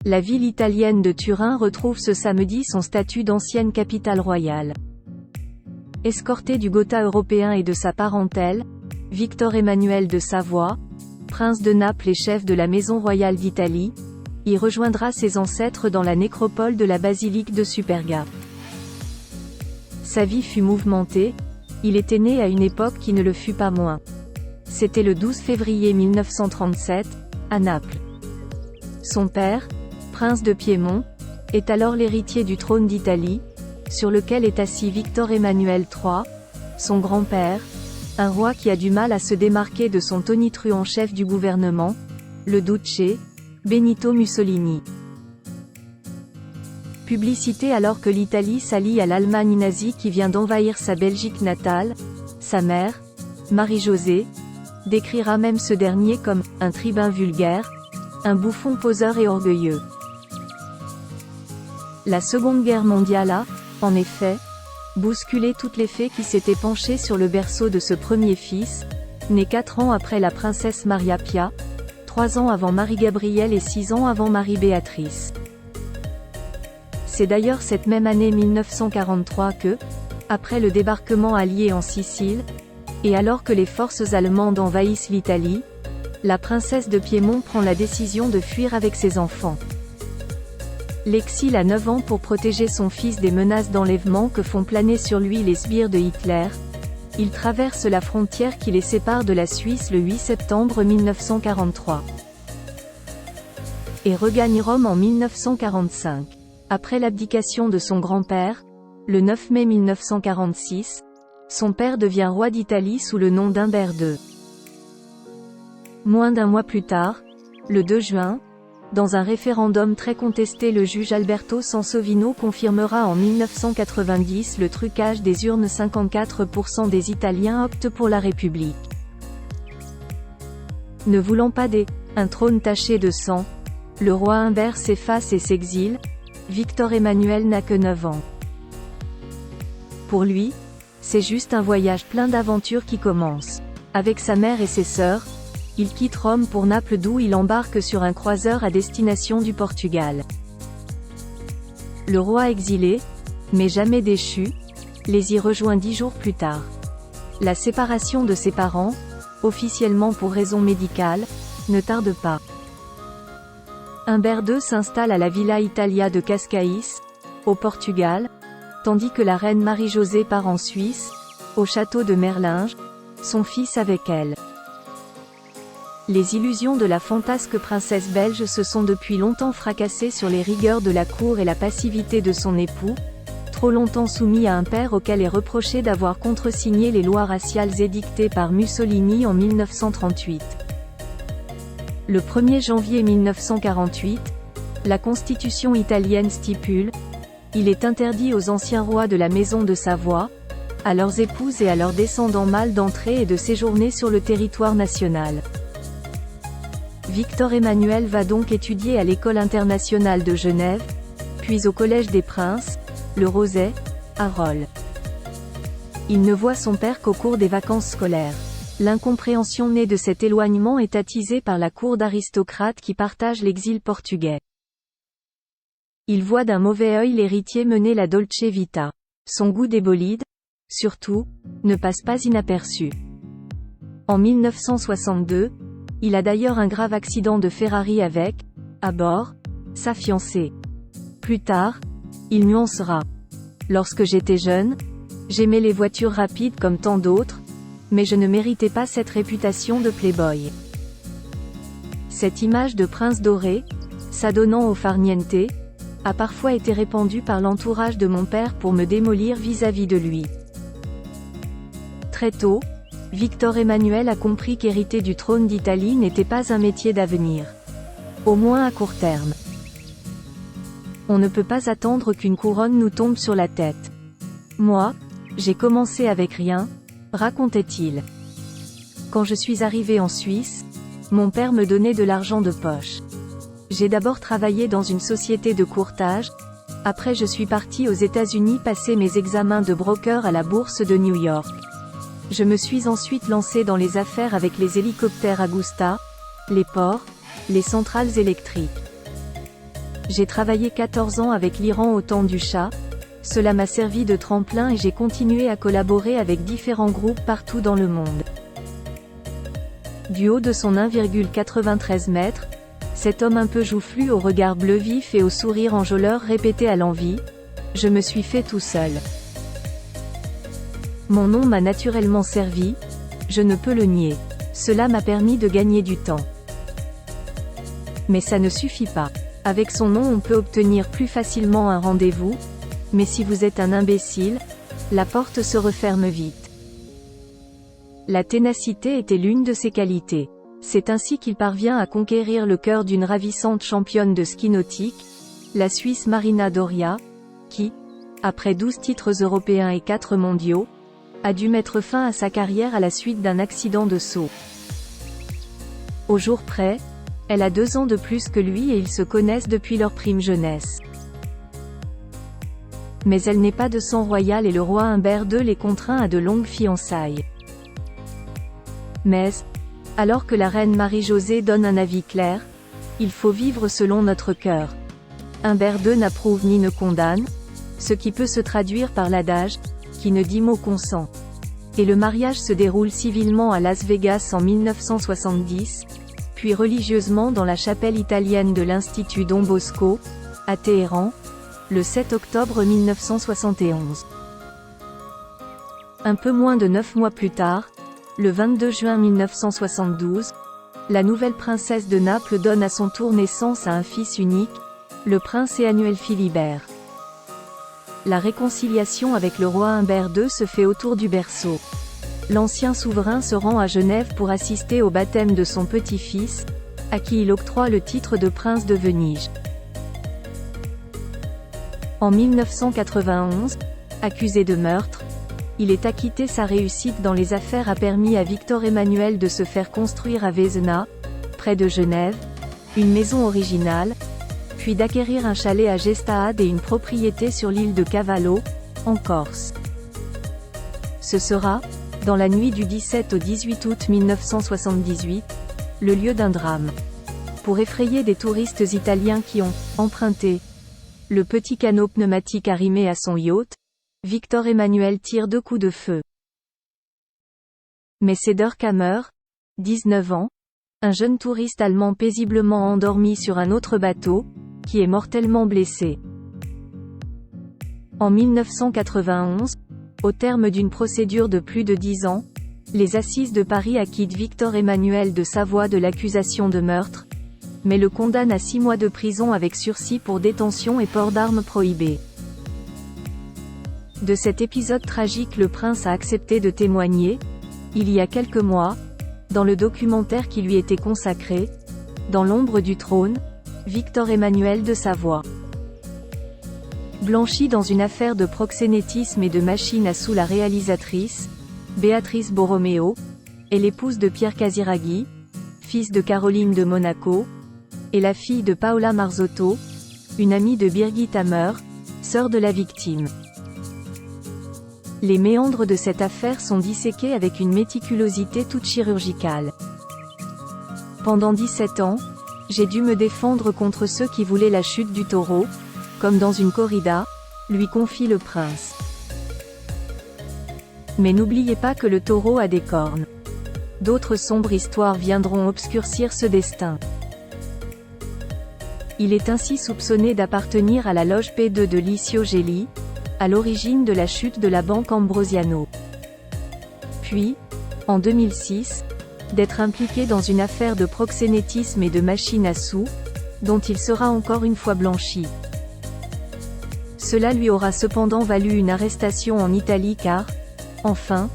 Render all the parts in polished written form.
La ville italienne de Turin retrouve ce samedi son statut d'ancienne capitale royale. Escorté du Gotha européen et de sa parentèle, Victor Emmanuel de Savoie, prince de Naples et chef de la maison royale d'Italie, y rejoindra ses ancêtres dans la nécropole de la basilique de Superga. Sa vie fut mouvementée, il était né à une époque qui ne le fut pas moins. C'était le 12 février 1937, à Naples. Son père, prince de Piémont, est alors l'héritier du trône d'Italie, sur lequel est assis Victor Emmanuel III, son grand-père, un roi qui a du mal à se démarquer de son tonitruant chef du gouvernement, le Duce, Benito Mussolini. Publicité alors que l'Italie s'allie à l'Allemagne nazie qui vient d'envahir sa Belgique natale, sa mère, Marie-Josée, décrira même ce dernier comme « un tribun vulgaire », un bouffon poseur et orgueilleux. La Seconde Guerre mondiale a, en effet, bousculé toutes les fées qui s'étaient penchées sur le berceau de ce premier fils, né 4 ans après la princesse Maria Pia, 3 ans avant Marie-Gabrielle et 6 ans avant Marie-Béatrice. C'est d'ailleurs cette même année 1943 que, après le débarquement allié en Sicile, et alors que les forces allemandes envahissent l'Italie, la princesse de Piémont prend la décision de fuir avec ses enfants. L'exil à 9 ans pour protéger son fils des menaces d'enlèvement que font planer sur lui les sbires de Hitler. Il traverse la frontière qui les sépare de la Suisse le 8 septembre 1943. Et regagne Rome en 1945. Après l'abdication de son grand-père, le 9 mai 1946, son père devient roi d'Italie sous le nom d'Humbert II. Moins d'un mois plus tard, le 2 juin, dans un référendum très contesté, le juge Alberto Sansovino confirmera en 1990 le trucage des urnes. 54% des Italiens optent pour la République. Ne voulant pas un trône taché de sang, le roi Humbert s'efface et s'exile. Victor Emmanuel n'a que 9 ans. Pour lui, c'est juste un voyage plein d'aventures qui commence. Avec sa mère et ses sœurs, il quitte Rome pour Naples d'où il embarque sur un croiseur à destination du Portugal. Le roi exilé, mais jamais déchu, les y rejoint 10 jours plus tard. La séparation de ses parents, officiellement pour raisons médicales, ne tarde pas. Humbert II s'installe à la Villa Italia de Cascais, au Portugal, tandis que la reine Marie-Josée part en Suisse, au château de Merlinges, son fils avec elle. Les illusions de la fantasque princesse belge se sont depuis longtemps fracassées sur les rigueurs de la cour et la passivité de son époux, trop longtemps soumis à un père auquel est reproché d'avoir contresigné les lois raciales édictées par Mussolini en 1938. Le 1er janvier 1948, la Constitution italienne stipule « Il est interdit aux anciens rois de la maison de Savoie, à leurs épouses et à leurs descendants mâles d'entrer et de séjourner sur le territoire national ». Victor Emmanuel va donc étudier à l'École internationale de Genève, puis au Collège des Princes, le Roset, à Rolle. Il ne voit son père qu'au cours des vacances scolaires. L'incompréhension née de cet éloignement est attisée par la cour d'aristocrates qui partagent l'exil portugais. Il voit d'un mauvais œil l'héritier mener la Dolce Vita. Son goût des bolides, surtout, ne passe pas inaperçu. En 1962, il a d'ailleurs un grave accident de Ferrari avec, à bord, sa fiancée. Plus tard, il nuancera. Lorsque j'étais jeune, j'aimais les voitures rapides comme tant d'autres, mais je ne méritais pas cette réputation de playboy. Cette image de prince doré, s'adonnant au farniente, a parfois été répandue par l'entourage de mon père pour me démolir vis-à-vis de lui. Très tôt, Victor Emmanuel a compris qu'hériter du trône d'Italie n'était pas un métier d'avenir. Au moins à court terme. On ne peut pas attendre qu'une couronne nous tombe sur la tête. Moi, j'ai commencé avec rien, racontait-il. Quand je suis arrivé en Suisse, mon père me donnait de l'argent de poche. J'ai d'abord travaillé dans une société de courtage, après je suis parti aux États-Unis passer mes examens de broker à la bourse de New York. Je me suis ensuite lancé dans les affaires avec les hélicoptères Agusta, les ports, les centrales électriques. J'ai travaillé 14 ans avec l'Iran au temps du Shah. Cela m'a servi de tremplin et j'ai continué à collaborer avec différents groupes partout dans le monde. Du haut de son 1,93 m, cet homme un peu joufflu au regard bleu vif et au sourire enjôleur répétait à l'envi « Je me suis fait tout seul ». Mon nom m'a naturellement servi, je ne peux le nier. Cela m'a permis de gagner du temps. Mais ça ne suffit pas. Avec son nom on peut obtenir plus facilement un rendez-vous, mais si vous êtes un imbécile, la porte se referme vite. La ténacité était l'une de ses qualités. C'est ainsi qu'il parvient à conquérir le cœur d'une ravissante championne de ski nautique, la Suisse Marina Doria, qui, après 12 titres européens et 4 mondiaux, a dû mettre fin à sa carrière à la suite d'un accident de saut. Au jour près, elle a 2 ans de plus que lui et ils se connaissent depuis leur prime jeunesse. Mais elle n'est pas de sang royal et le roi Humbert II les contraint à de longues fiançailles. Mais, alors que la reine Marie-Josée donne un avis clair, il faut vivre selon notre cœur. Humbert II n'approuve ni ne condamne, ce qui peut se traduire par l'adage « qui ne dit mot consent ». Et le mariage se déroule civilement à Las Vegas en 1970, puis religieusement dans la chapelle italienne de l'Institut Don Bosco, à Téhéran, le 7 octobre 1971. Un peu moins de 9 mois plus tard, le 22 juin 1972, la nouvelle princesse de Naples donne à son tour naissance à un fils unique, le prince Emmanuel Philibert. La réconciliation avec le roi Humbert II se fait autour du berceau. L'ancien souverain se rend à Genève pour assister au baptême de son petit-fils, à qui il octroie le titre de prince de Venise. En 1991, accusé de meurtre, il est acquitté. Sa réussite dans les affaires a permis à Victor Emmanuel de se faire construire à Vezena, près de Genève, une maison originale, puis d'acquérir un chalet à Gestaad et une propriété sur l'île de Cavallo, en Corse. Ce sera, dans la nuit du 17 au 18 août 1978, le lieu d'un drame. Pour effrayer des touristes italiens qui ont emprunté le petit canot pneumatique arrimé à son yacht, Victor Emmanuel tire 2 coups de feu. Mais c'est Durkhammer, 19 ans, un jeune touriste allemand paisiblement endormi sur un autre bateau, qui est mortellement blessé. En 1991, au terme d'une procédure de plus de 10 ans, les assises de Paris acquittent Victor Emmanuel de Savoie de l'accusation de meurtre, mais le condamnent à 6 mois de prison avec sursis pour détention et port d'armes prohibé. De cet épisode tragique le prince a accepté de témoigner, il y a quelques mois, dans le documentaire qui lui était consacré, Dans l'ombre du trône, Victor Emmanuel de Savoie. Blanchi dans une affaire de proxénétisme et de machine à sous, la réalisatrice, Béatrice Borromeo, est l'épouse de Pierre Casiraghi, fils de Caroline de Monaco, et la fille de Paola Marzotto, une amie de Birgit Hammer, sœur de la victime. Les méandres de cette affaire sont disséqués avec une méticulosité toute chirurgicale. Pendant 17 ans, j'ai dû me défendre contre ceux qui voulaient la chute du taureau, comme dans une corrida, lui confie le prince. Mais n'oubliez pas que le taureau a des cornes. D'autres sombres histoires viendront obscurcir ce destin. Il est ainsi soupçonné d'appartenir à la loge P2 de Licio Gelli, à l'origine de la chute de la banque Ambrosiano. Puis, en 2006, d'être impliqué dans une affaire de proxénétisme et de machine à sous, dont il sera encore une fois blanchi. Cela lui aura cependant valu une arrestation en Italie car, enfin,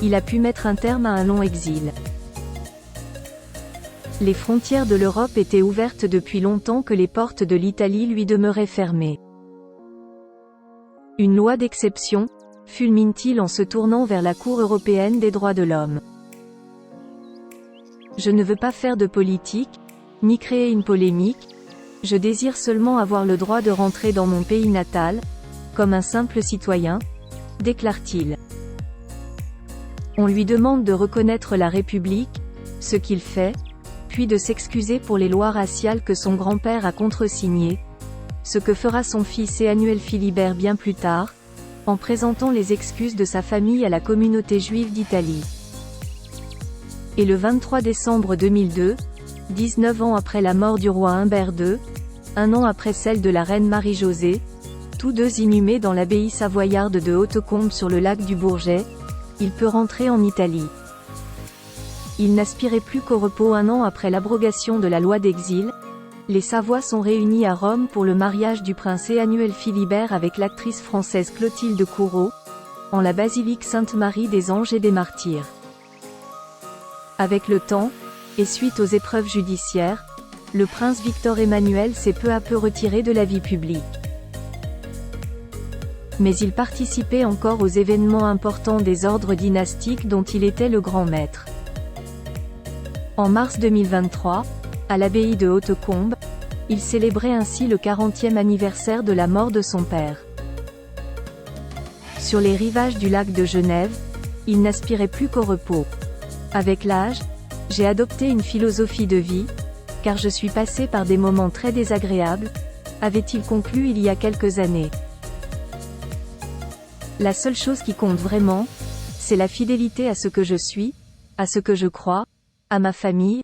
il a pu mettre un terme à un long exil. Les frontières de l'Europe étaient ouvertes depuis longtemps que les portes de l'Italie lui demeuraient fermées. Une loi d'exception, fulmine-t-il en se tournant vers la Cour européenne des droits de l'homme. Je ne veux pas faire de politique, ni créer une polémique, je désire seulement avoir le droit de rentrer dans mon pays natal, comme un simple citoyen, déclare-t-il. On lui demande de reconnaître la République, ce qu'il fait, puis de s'excuser pour les lois raciales que son grand-père a contresignées, ce que fera son fils Emmanuel Philibert bien plus tard, en présentant les excuses de sa famille à la communauté juive d'Italie. Et le 23 décembre 2002, 19 ans après la mort du roi Humbert II, un an après celle de la reine Marie-Josée, tous deux inhumés dans l'abbaye savoyarde de Hautecombe sur le lac du Bourget, il peut rentrer en Italie. Il n'aspirait plus qu'au repos un an après l'abrogation de la loi d'exil. Les Savoie sont réunis à Rome pour le mariage du prince Emmanuel Philibert avec l'actrice française Clotilde Courreau, en la basilique Sainte-Marie des Anges et des Martyrs. Avec le temps, et suite aux épreuves judiciaires, le prince Victor Emmanuel s'est peu à peu retiré de la vie publique. Mais il participait encore aux événements importants des ordres dynastiques dont il était le grand maître. En mars 2023, à l'abbaye de Hautecombe, il célébrait ainsi le 40e anniversaire de la mort de son père. Sur les rivages du lac de Genève, il n'aspirait plus qu'au repos. Avec l'âge, j'ai adopté une philosophie de vie, car je suis passé par des moments très désagréables, avait-il conclu il y a quelques années. La seule chose qui compte vraiment, c'est la fidélité à ce que je suis, à ce que je crois, à ma famille,